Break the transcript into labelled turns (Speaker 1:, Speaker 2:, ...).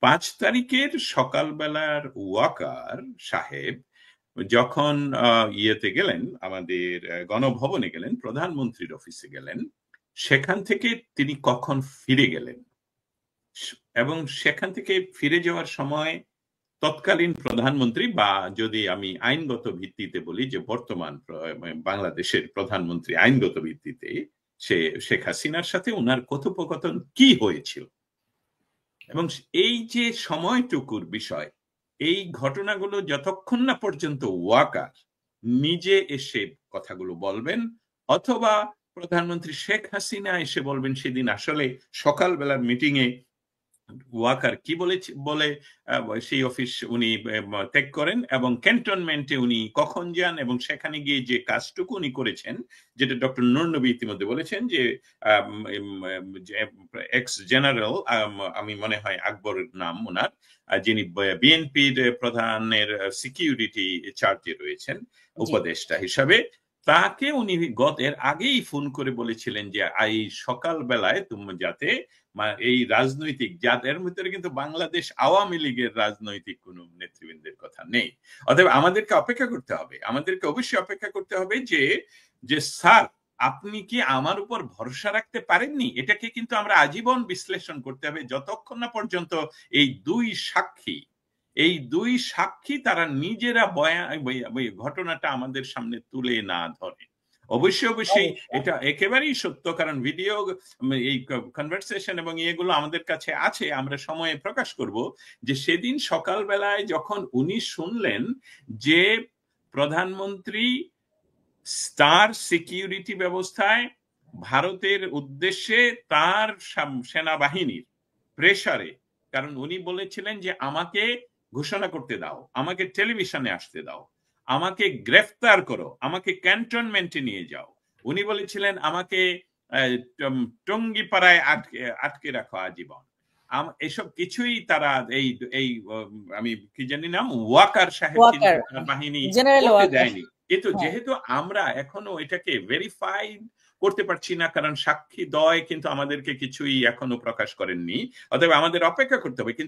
Speaker 1: 5 তারিখের সকালবেলার ওয়াকার সাহেব যখন ইয়েতে গেলেন, আমাদের গণভবনে গেলেন, প্রধানমন্ত্রীর অফিসে গেলেন, সেখান থেকে তিনি কখন ফিরে গেলেন এবং সেখান থেকে ফিরে যাওয়ার সময় তৎকালীন প্রধানমন্ত্রী, বা যদি আমি আইনগত ভিত্তিতে বলি যে বর্তমান বাংলাদেশের প্রধানমন্ত্রী আইনগত ভিত্তিতে, সে শেখ হাসিনার সাথে ওনার কথোপকথন কি হয়েছিল এবং এই যে সময়টুকুর বিষয়, এই ঘটনাগুলো যতক্ষণ না পর্যন্ত ওয়াকার নিজে এসে কথাগুলো বলবেন অথবা প্রধানমন্ত্রী শেখ হাসিনা এসে বলবেন সেদিন আসলে সকালবেলার মিটিং এ ওয়াকার কি বলে সেই অফিস উনি ত্যাগ করেন এবং ক্যান্টনমেন্টে উনি কখন যান এবং সেখানে গিয়ে যে কাজটুকু উনি করেছেন, যেটা ডক্টর নূর নবী ইতিমধ্যে বলেছেন যে এক্স জেনারেল, আমি মনে হয় আকবরের নাম ওনার, যিনি বিএনপির প্রধানের সিকিউরিটি চার্জে রয়েছেন উপদেষ্টা হিসাবে, তাকে উনি এর আগেই ফোন করে বলেছিলেন যে এই সকালবেলায় তুমি যাতে এই রাজনৈতিক, যাদের ভিতরে কিন্তু বাংলাদেশ আওয়ামী লীগের রাজনৈতিক কোন নেতৃবৃন্দের কথা নেই। অতএব আমাদেরকে অপেক্ষা করতে হবে, আমাদেরকে অবশ্যই অপেক্ষা করতে হবে যে স্যার আপনি কি আমার উপর ভরসা রাখতে পারেননি। এটাকে কিন্তু আমরা আজীবন বিশ্লেষণ করতে হবে যতক্ষণ না পর্যন্ত এই দুই সাক্ষী তারা নিজেরা ঘটনাটা আমাদের সামনে তুলে না ধরে। অবশ্যই এটা একেবারেই সত্য, কারণ ভিডিও, এই কনভারসেশন এবং এগুলো আমাদের কাছে আছে, আমরা সময়ে প্রকাশ করব যে সেদিন সকালবেলায় যখন উনি শুনলেন যে প্রধানমন্ত্রী তার সিকিউরিটি ব্যবস্থায় ভারতের উদ্দেশ্যে তার সেনাবাহিনীর প্রেসারে, কারণ উনি বলেছিলেন যে আমাকে ঘোষণা করতে দাও, আমাকে টেলিভিশনে আসতে দাও, আমাকে গ্রেফতার করো, আমাকে ক্যান্টনমেন্টে নিয়ে যাও, উনি বলেছিলেন আমাকে টঙ্গিপাড়ায় আটকে রাখো আজীবন, এসব কিছুই তারা এই আমি কি জানি নাম ওয়াকার সাহেব বাহিনী করতে দেয়নি। কিন্তু যেহেতু আমরা এখনো এটাকে ভেরিফাইড করতে পারছি না, কারণ সাক্ষী দয় কিন্তু আমাদেরকে কিছুই এখনো প্রকাশ করেননি, অতএব আমাদের অপেক্ষা করতে হবে।